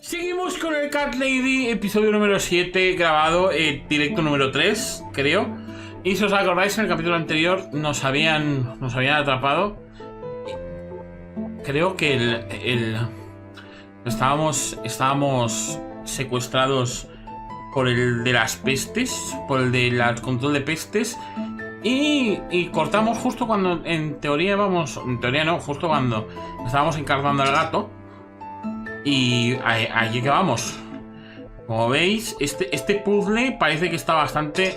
Seguimos con el Cat Lady, episodio número 7, grabado, directo número 3, creo. Y si os acordáis, en el capítulo anterior nos habían atrapado. Creo que estábamos secuestrados por el de las pestes, por el del control de pestes. Y cortamos justo cuando, en teoría no, justo cuando estábamos encarnando al gato. Y allí que vamos. Como veis, este puzzle parece que está bastante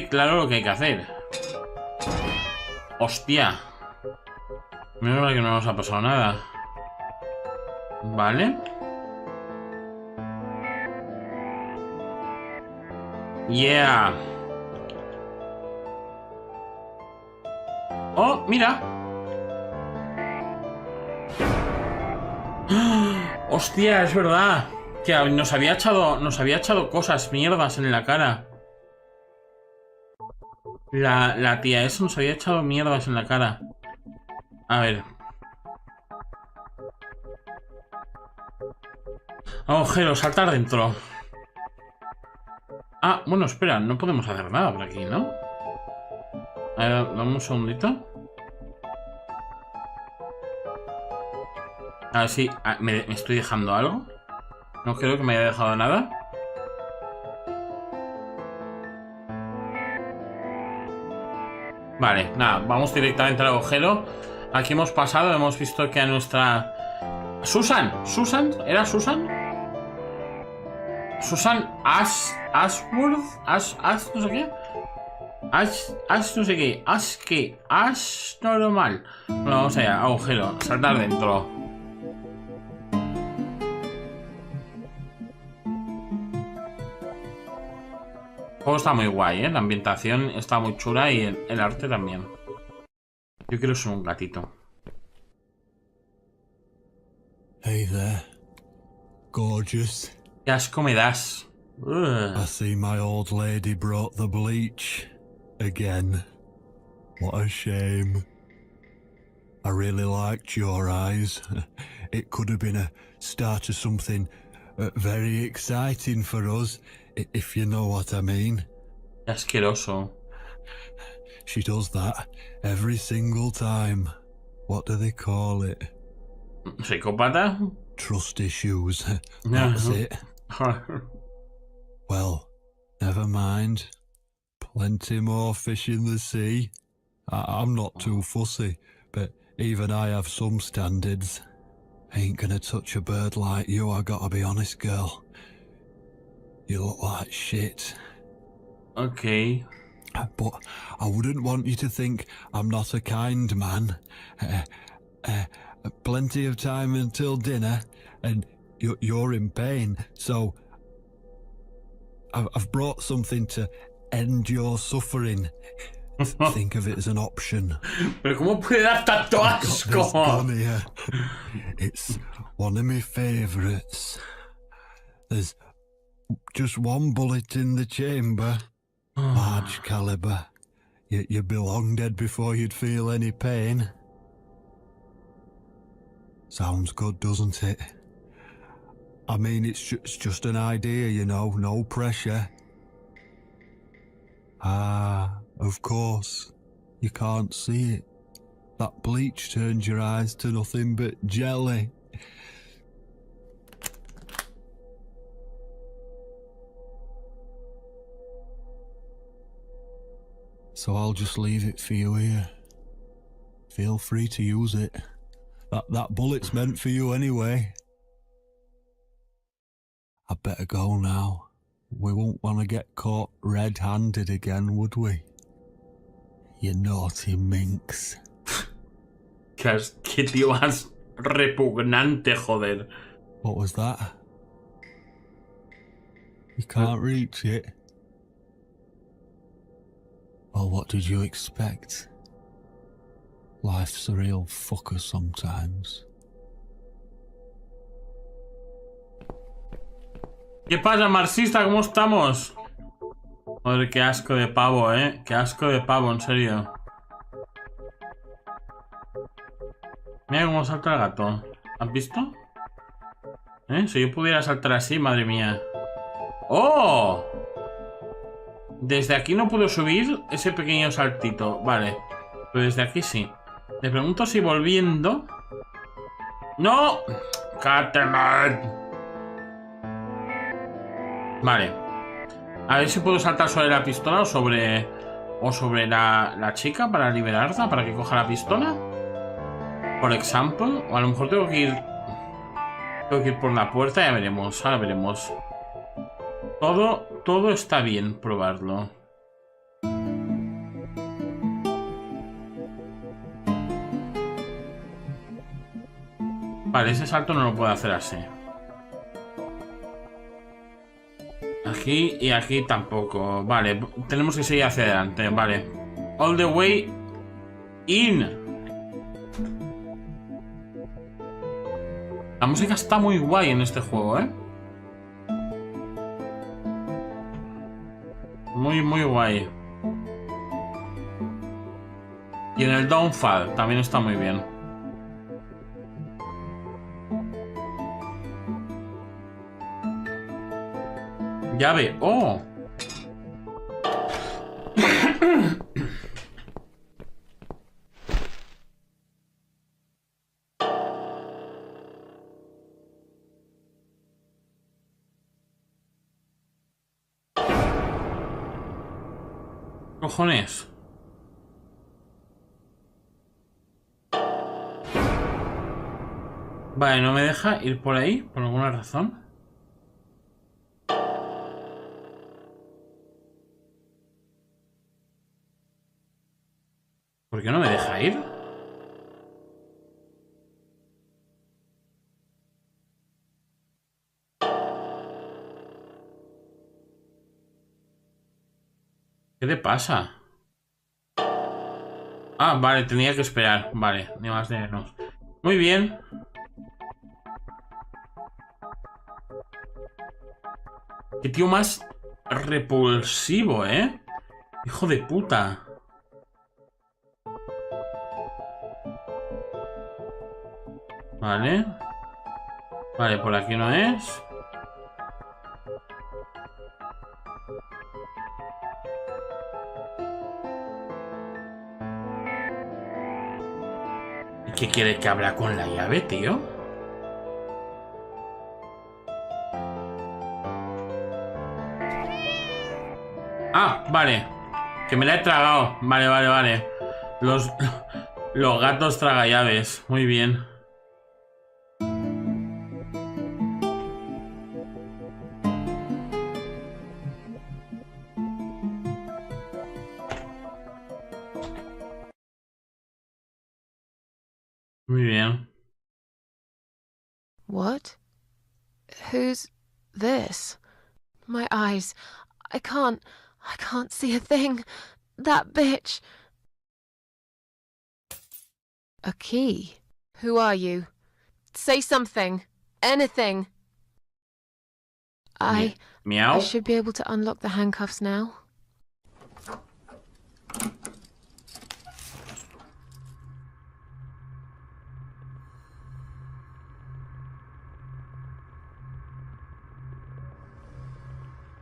claro lo que hay que hacer. Hostia. Menos mal que no nos ha pasado nada. Vale. Yeah. Oh, mira. Hostia, es verdad. Que nos había echado cosas, mierdas en la cara. La tía esa nos había echado mierdas en la cara. A ver. Agujero, saltar dentro. Ah, bueno, espera, no podemos hacer nada por aquí, ¿no? A ver, dame un segundito. A ver si me estoy dejando algo. No creo que me haya dejado nada. Vale, nada, vamos directamente al agujero. Aquí hemos pasado, hemos visto que a nuestra... ¿Susan? ¿Era Susan? Susan Ashworth, no sé qué. Ash no sé qué. Ash normal. Bueno, vamos allá, agujero, saltar dentro. El juego está muy guay, la ambientación está muy chula y el arte también. Yo quiero ser un gatito. Hey there, gorgeous. Qué asco me das. I see my old lady brought the bleach again. What a shame. I really liked your eyes. It could have been a start of something very exciting for us, if you know what I mean. Qué asqueroso. She does that every single time. What do they call it? ¿Psicópata? Trust issues. That's it. Well, never mind. Plenty more fish in the sea. I'm not too fussy, but even I have some standards. Ain't gonna touch a bird like you, I gotta be honest, girl. You look like shit. Okay. But I wouldn't want you to think I'm not a kind man. Plenty of time until dinner, and you're in pain, so I've brought something to end your suffering. Think of it as an option. Pero cómo puede dar tanto asco. It's one of my favourites. There's just one bullet in the chamber. Large caliber. You'd be long dead before you'd feel any pain. Sounds good, doesn't it? I mean, it's just an idea, you know, no pressure. Ah, of course. You can't see it. That bleach turns your eyes to nothing but jelly. So I'll just leave it for you here. Feel free to use it. That bullet's meant for you anyway. I'd better go now. We won't want to get caught red-handed again, would we? You naughty minx. Qué tío más repugnante, joder. What was that? You can't reach it? Well, what did you expect? Life's a real fucker sometimes. ¿Qué pasa, marxista? ¿Cómo estamos? Joder, qué asco de pavo, Qué asco de pavo, en serio. Mira cómo salta el gato. ¿Has visto? Si yo pudiera saltar así, madre mía. ¡Oh! Desde aquí no puedo subir ese pequeño saltito. Vale. Pero desde aquí sí. Le pregunto si volviendo... ¡No! ¡Catman! Vale. A ver si puedo saltar sobre la pistola o sobre... O sobre la chica para liberarla, para que coja la pistola. Por ejemplo. O a lo mejor tengo que ir... Tengo que ir por la puerta, ya veremos. Ahora veremos. Todo está bien probarlo. Vale, ese salto no lo puedo hacer así. Aquí y aquí tampoco. Vale, tenemos que seguir hacia adelante. Vale. All the way in. La música está muy guay en este juego, ¿eh? Muy, muy guay. Y en el Downfall también está muy bien. Llave. ¡Oh! Cojones. Vale, no me deja ir por ahí, por alguna razón. ¿Por qué no me deja ir? ¿Qué te pasa? Ah, vale, tenía que esperar. Vale, ni más ni menos. Muy bien. Qué tío más repulsivo, ¿eh? Hijo de puta. Vale. Vale, por aquí no es. ¿Y qué quiere que abra con la llave, tío? Ah, vale. Que me la he tragado. Vale, vale, vale. Los gatos traga llaves. Muy bien. Muy bien. What? Who's this? My eyes. I can't see a thing. That bitch. A key? Who are you? Say something. Anything. I Miau. should be able to unlock the handcuffs now.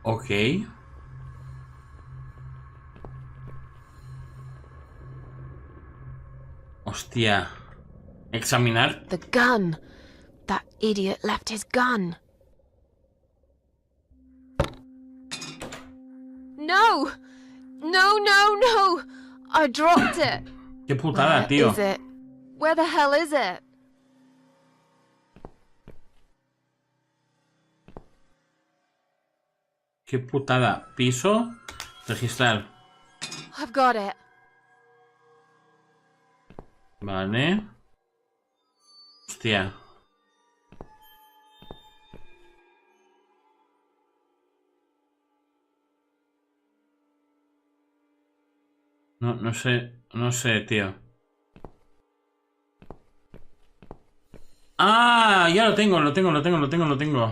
Ok. Hostia. Examinar. The gun. That idiot left his gun. No! No, no, no! I dropped it. Qué putada, Where tío. is it? Where the hell is it? Qué putada. Piso. Registrar. I've got it. Vale. Hostia. No sé. No sé, tío. Ah, ya lo tengo.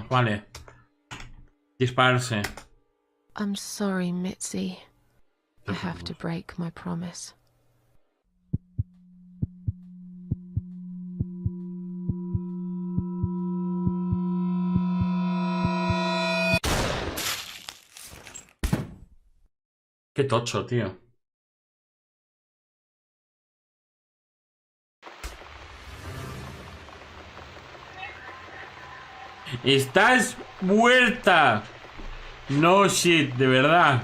Vale. Dispararse. I'm sorry, Mitzi. I have to break my promise. Qué tocho, tío. ¡Estás muerta! No shit, de verdad.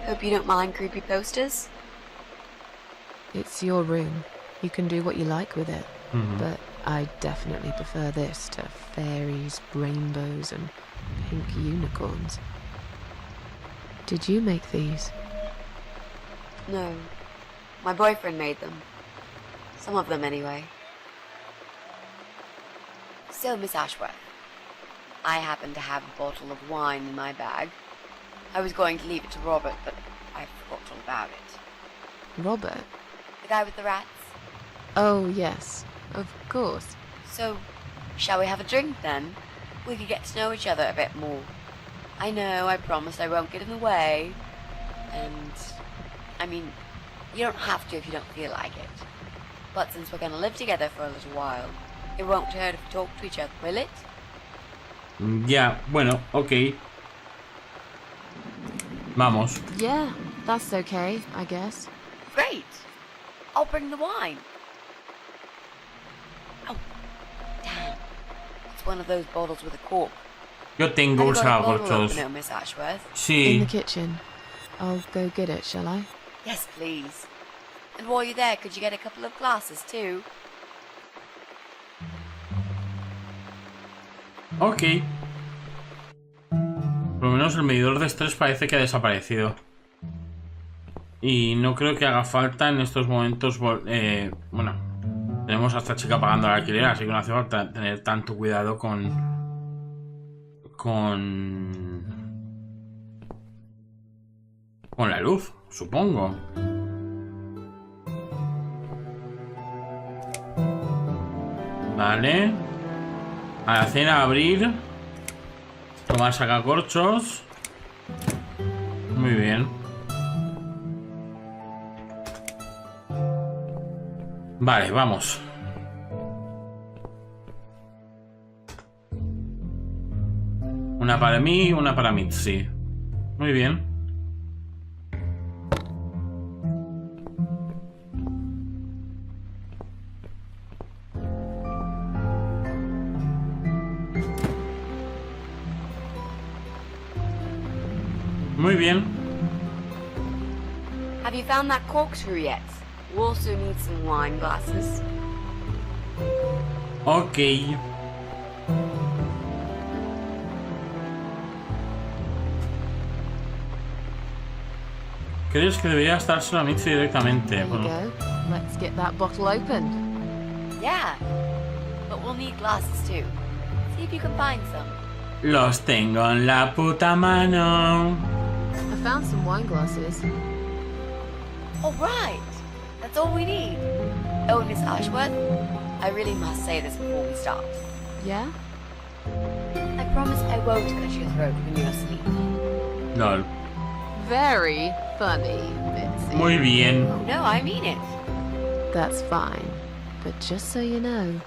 Hope you don't mind creepy posters. It's your room. You can do what you like with it. But I definitely prefer this to fairies, rainbows, and pink unicorns. Did you make these? No. My boyfriend made them. Some of them, anyway. So, Miss Ashworth, I happen to have a bottle of wine in my bag. I was going to leave it to Robert, but I forgot all about it. Robert? The guy with the rats? Oh, yes. Of course. So, shall we have a drink, then? We could get to know each other a bit more. I know, I promised I won't get in the way. And, I mean, you don't have to if you don't feel like it. But since we're gonna live together for a little while, it won't hurt if we talk to each other, will it? Ya, bueno, ok. Vamos. Yeah, that's okay, I guess. Great! I'll bring the wine. Oh, damn. It's one of those bottles with a cork. Yo tengo Have you got a bottle corchos. opener, Miss Ashworth? In Sí. the kitchen. I'll go get it, shall I? Yes, please. And while you're there, could you get a couple of glasses, too? Ok. Por lo menos el medidor de estrés parece que ha desaparecido. Y no creo que haga falta en estos momentos... bueno, tenemos a esta chica pagando el alquiler, así que no hace falta tener tanto cuidado con la luz, supongo. Vale. A la cena abrir. Tomar sacacorchos. Muy bien. Vale, vamos. Una para mí, una para Mitzi. Muy bien. Muy bien. Have you found that corkscrew yet? We also need some wine glasses. Ok. ¿Crees que debería estárselo a Mitzi directamente? There you Bueno, go. Let's get that bottle opened. Yeah, but we'll need glasses too. See if you can find some. los tengo en la puta mano. I found some wine glasses. All right, that's all we need. Oh, Miss Ashworth, I really must say this before we start. Yeah? I promise I won't cut your throat when you're asleep. Lol. Very funny, Mitzi. Muy bien. Oh no, I mean it. That's fine. But just so you know,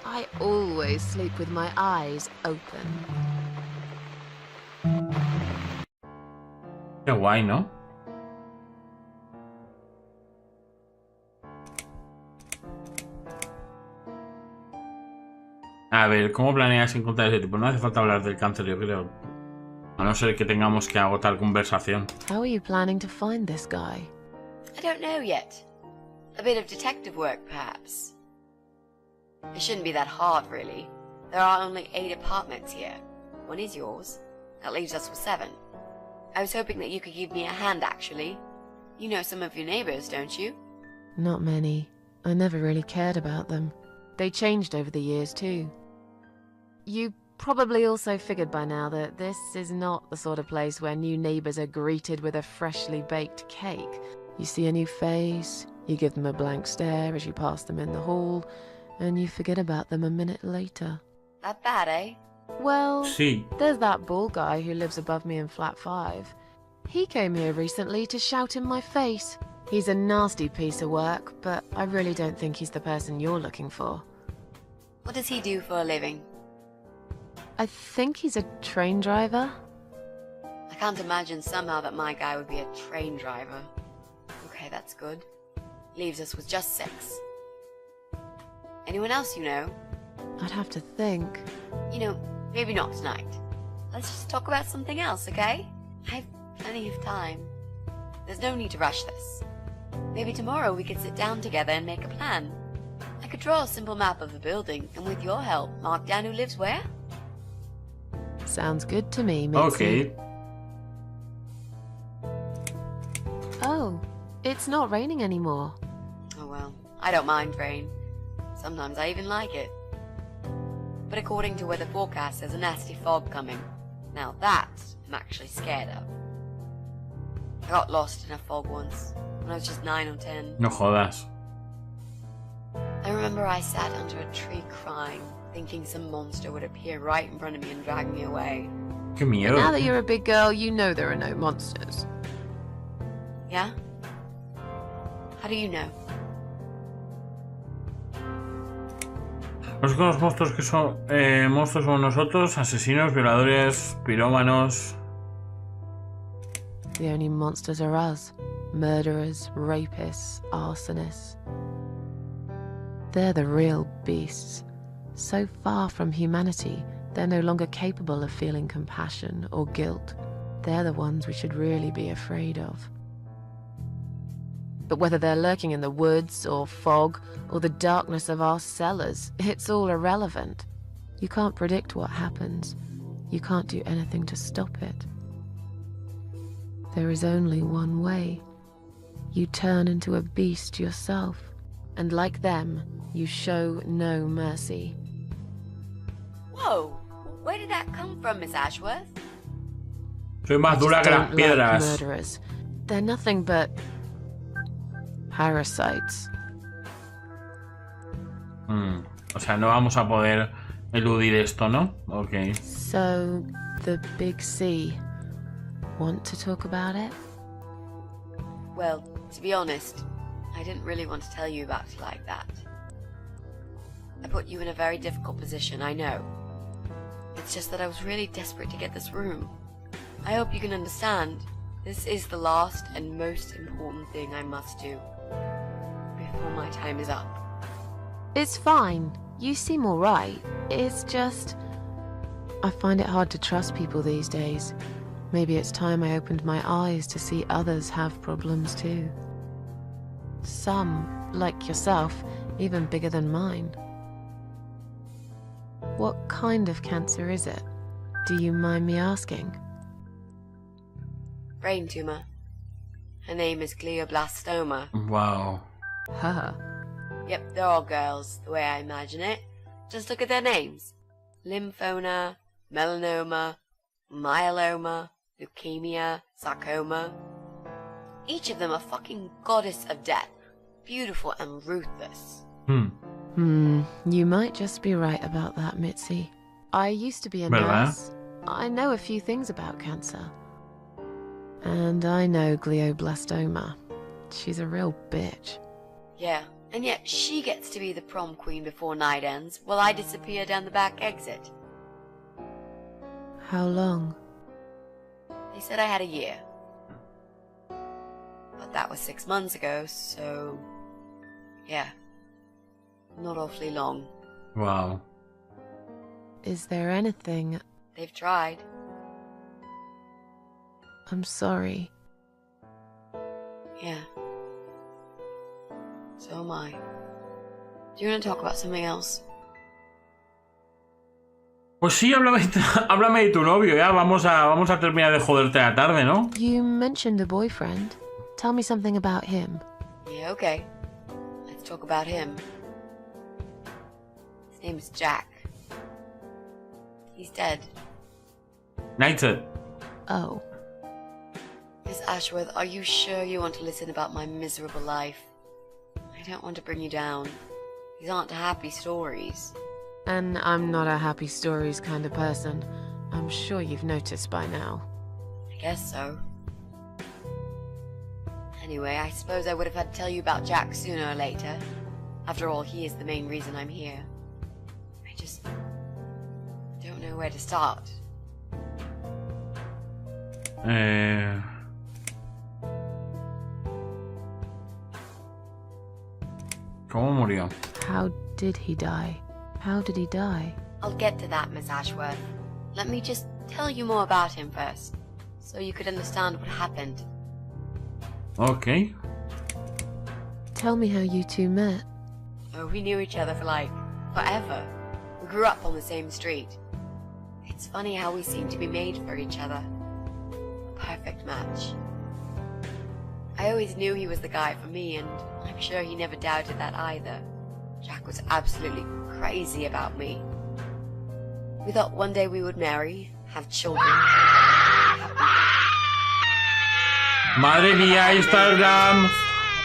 I always sleep with my eyes open. Qué guay, ¿no? A ver, ¿cómo planeas encontrar ese tipo? No hace falta hablar del cáncer, yo creo. A no ser que tengamos que agotar conversación. How are you planning to find this guy? I don't know yet. A bit of detective work, perhaps. It shouldn't be that hard, really. There are only 8 apartments here. One is yours. That leaves us with 7. I was hoping that you could give me a hand, actually. You know some of your neighbors, don't you? Not many. I never really cared about them. They changed over the years, too. You probably also figured by now that this is not the sort of place where new neighbors are greeted with a freshly baked cake. You see a new face, you give them a blank stare as you pass them in the hall, and you forget about them a minute later. That bad, eh? Well, Sí. there's that bald guy who lives above me in flat 5. He came here recently to shout in my face. He's a nasty piece of work, but I really don't think he's the person you're looking for. What does he do for a living? I think he's a train driver. I can't imagine somehow that my guy would be a train driver. Okay, that's good. Leaves us with just 6. Anyone else you know? I'd have to think. You know, maybe not tonight. Let's just talk about something else, okay? I have plenty of time. There's no need to rush this. Maybe tomorrow we could sit down together and make a plan. I could draw a simple map of the building, and with your help, mark down who lives where. Sounds good to me, Mitzi. Ok. Oh, it's not raining anymore. Oh well, I don't mind rain. Sometimes I even like it. But according to weather forecast, there's a nasty fog coming. Now that I'm actually scared of. I got lost in a fog once, when I was just 9 or 10. No jodas. I remember I sat under a tree crying, thinking some monster would appear right in front of me and drag me away. Qué miedo. Now that you're a big girl, you know there are no monsters. Yeah? How do you know? Los únicos monstruos que son monstruos somos nosotros, asesinos, violadores, pirómanos. The only monsters are us. Murderers, rapists, arsonists. They're the real beasts. So far from humanity, they're no longer capable of feeling compassion or guilt. They're the ones we should really be afraid of. But whether they're lurking in the woods or fog or the darkness of our cellars, it's all irrelevant. You can't predict what happens. You can't do anything to stop it. There is only one way. You turn into a beast yourself, and like them, you show no mercy. Whoa! Where did that come from, Miss Ashworth? Soy más I dura just que las don't like piedras. murderers. They're nothing but parasites. O sea, no vamos a poder eludir esto, ¿no? Ok. So, the big C. Want to talk about it? Well, to be honest, I didn't really want to tell you about it like that. I put you in a very difficult position, I know. It's just that I was really desperate to get this room. I hope you can understand. This is the last and most important thing I must do before my time is up. It's fine. You seem alright. It's just... I find it hard to trust people these days. Maybe it's time I opened my eyes to see others have problems too. Some, like yourself, even bigger than mine. What kind of cancer is it? Do you mind me asking? Brain tumor. Her name is glioblastoma. Wow. Her. Yep, they're all girls, the way I imagine it. Just look at their names. Lymphoma, melanoma, myeloma, leukemia, sarcoma. Each of them a fucking goddess of death. Beautiful and ruthless. You might just be right about that, Mitzi. I used to be a ¿Verdad? nurse. I know a few things about cancer. And I know glioblastoma. She's a real bitch. Yeah, and yet she gets to be the prom queen before night ends, while I disappear down the back exit. How long? They said I had a year. But that was 6 months ago, so... yeah. Not awfully long. Wow. Is there anything... They've tried. I'm sorry. Yeah. So am I. Do you want to talk about something else? Pues sí, háblame de tu novio, ya. Vamos a terminar de joderte la tarde, ¿no? You mentioned a boyfriend. Tell me something about him. Yeah, okay. Let's talk about him. His name is Jack. He's dead. Knighted. Oh. Miss Ashworth, are you sure you want to listen about my miserable life? I don't want to bring you down. These aren't happy stories. And I'm not a happy stories kind of person. I'm sure you've noticed by now. I guess so. Anyway, I suppose I would have had to tell you about Jack sooner or later. After all, he is the main reason I'm here. I just don't know where to start. ¿Cómo murió? How did he die? How did he die? I'll get to that, Miss Ashworth. Let me just tell you more about him first, so you could understand what happened. Okay. Tell me how you two met. Oh, we knew each other for like forever. We grew up on the same street. It's funny how we seem to be made for each other. A perfect match. I always knew he was the guy for me, and I'm sure he never doubted that either. Jack was absolutely crazy about me. We thought one day we would marry, have children. Madre mía, Instagram.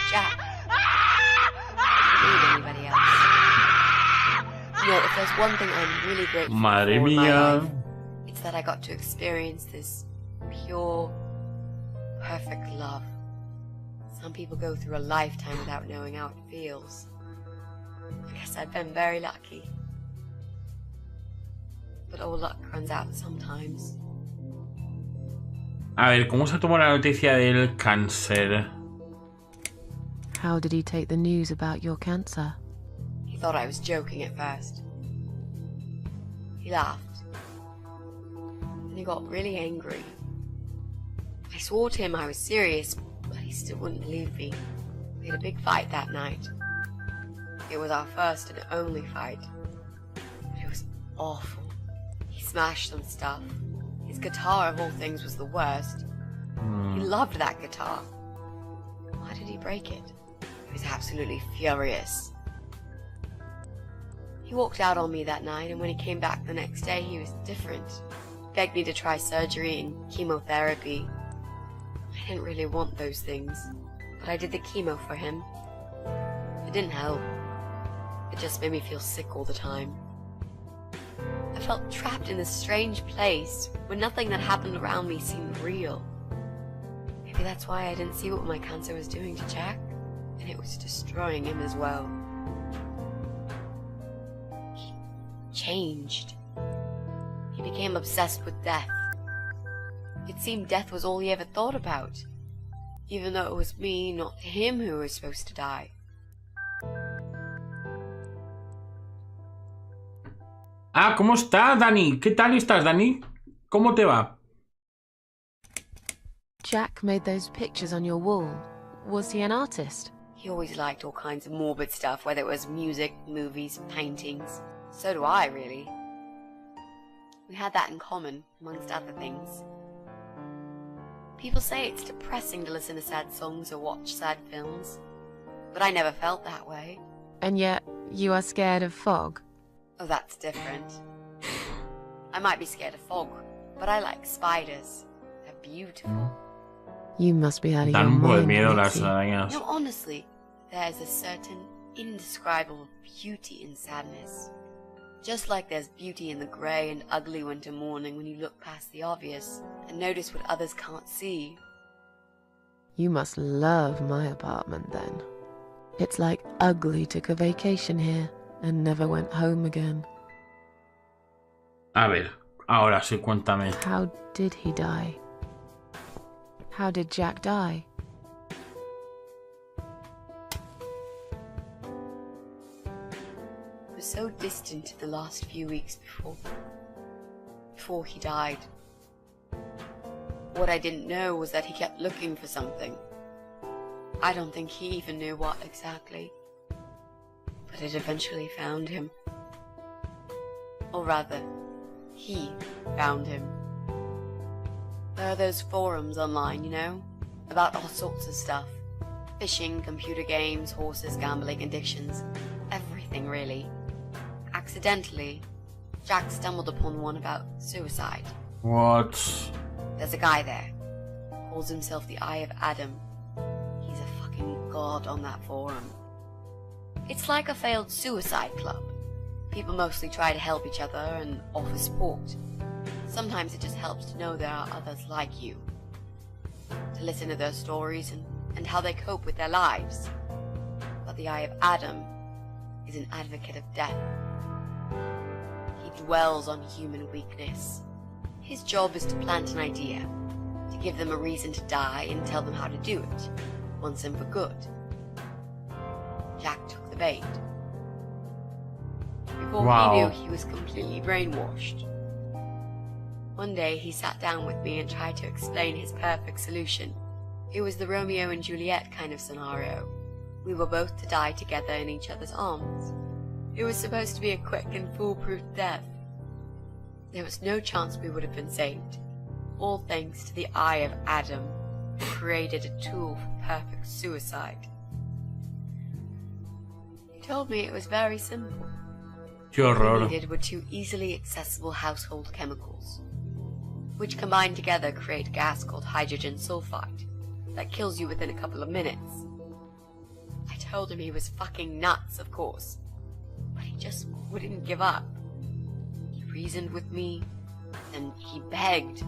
Jack. I don't need anybody else. You know, if there's one thing I'm really grateful Madre for in my mía. life, it's that I got to experience this pure, perfect love. Some people go through a lifetime without knowing how it feels. I guess I've been very lucky. But all luck runs out sometimes. A ver, ¿cómo se tomó la noticia del cáncer? How did he take the news about your cancer? He thought I was joking at first. He laughed. And he got really angry. I swore to him I was serious, but he still wouldn't believe me. We had a big fight that night. It was our first and only fight. But it was awful. He smashed some stuff. His guitar, of all things, was the worst. He loved that guitar. Why did he break it? He was absolutely furious. He walked out on me that night, and when he came back the next day, he was different. Begged me to try surgery and chemotherapy. I didn't really want those things, but I did the chemo for him. It didn't help. It just made me feel sick all the time. I felt trapped in this strange place where nothing that happened around me seemed real. Maybe that's why I didn't see what my cancer was doing to Jack, and it was destroying him as well. He changed. He became obsessed with death. It seemed death was all he ever thought about, even though it was me, not him, who was supposed to die. Ah, ¿cómo está, Dani? ¿Qué tal estás, Dani? ¿Cómo te va? Jack made those pictures on your wall. Was he an artist? He always liked all kinds of morbid stuff, whether it was music, movies, paintings. So do I, really. We had that in common, amongst other things. People say it's depressing to listen to sad songs or watch sad films, but I never felt that way. And yet, you are scared of fog? Oh, that's different. I might be scared of fog, but I like spiders. They're beautiful. You must be out of your Dan un poco de mind, miedo las Mitzi. arañas. No, honestly, there's a certain indescribable beauty in sadness. Just like there's beauty in the grey and ugly winter morning when you look past the obvious and notice what others can't see. You must love my apartment then. It's like Ugly took a vacation here and never went home again. A ver, ahora sí, cuéntame. How did he die? How did Jack die? It was so distant the last few weeks before he died. What I didn't know was that he kept looking for something. I don't think he even knew what exactly. But it eventually found him. Or rather, he found him. There are those forums online, you know, about all sorts of stuff. Fishing, computer games, horses, gambling, addictions. Everything, really. Accidentally, Jack stumbled upon one about suicide. What? There's a guy there. Calls himself the Eye of Adam. He's a fucking god on that forum. It's like a failed suicide club. People mostly try to help each other and offer support. Sometimes it just helps to know there are others like you. To listen to their stories and and how they cope with their lives. But the Eye of Adam is an advocate of death. He dwells on human weakness. His job is to plant an idea, to give them a reason to die and tell them how to do it, once and for good. Jack took the bait. Before Wow. he knew, he was completely brainwashed. One day he sat down with me and tried to explain his perfect solution. It was the Romeo and Juliet kind of scenario. We were both to die together in each other's arms. It was supposed to be a quick and foolproof death. There was no chance we would have been saved. All thanks to the Eye of Adam, who created a tool for perfect suicide. He told me it was very simple. Qué All horror. we needed were 2 easily accessible household chemicals, which combined together create a gas called hydrogen sulfide that kills you within a couple of minutes. I told him he was fucking nuts, of course, but he just wouldn't give up. He reasoned with me, and he begged,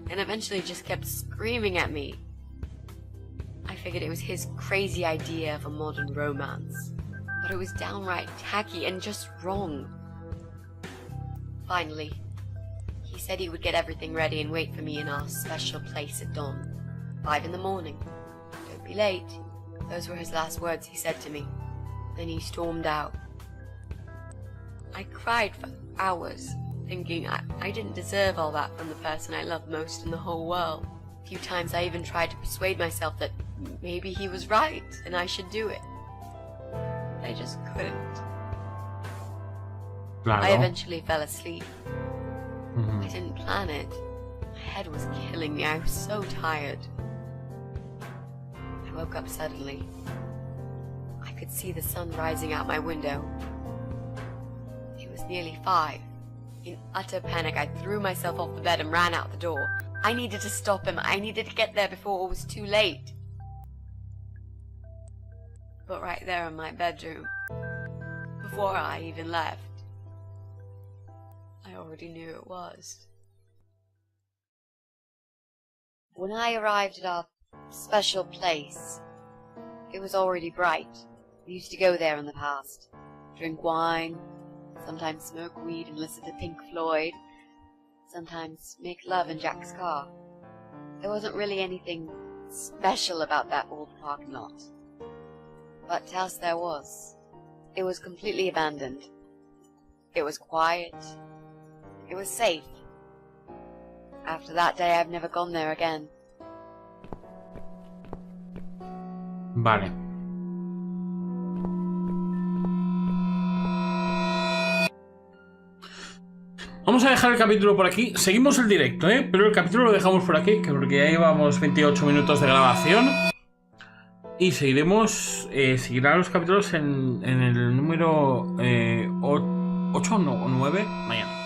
and eventually just kept screaming at me. I figured it was his crazy idea of a modern romance, but it was downright tacky and just wrong. Finally, he said he would get everything ready and wait for me in our special place at dawn, 5 in the morning. Don't be late. Those were his last words he said to me. Then he stormed out. I cried for hours, thinking I didn't deserve all that from the person I loved most in the whole world. A few times I even tried to persuade myself that maybe he was right and I should do it. I just couldn't. I Claro. eventually fell asleep. Ujú. I didn't plan it. My head was killing me. I was so tired. I woke up suddenly. I could see the sun rising out my window. It was nearly 5. In utter panic, I threw myself off the bed and ran out the door. I needed to stop him. I needed to get there before it was too late. But right there in my bedroom, before I even left, I already knew it was. When I arrived at our special place, it was already bright. We used to go there in the past, drink wine, sometimes smoke weed and listen to Pink Floyd, sometimes make love in Jack's car. There wasn't really anything special about that old parking lot. But else there was. It was completely abandoned. It was quiet. It was safe. After that day, I've never gone there again. Vale. Vamos a dejar el capítulo por aquí. Seguimos el directo, pero el capítulo lo dejamos por aquí, porque ya llevamos 28 minutos de grabación. Y seguiremos, seguirán los capítulos en el número 8 o 9 mañana.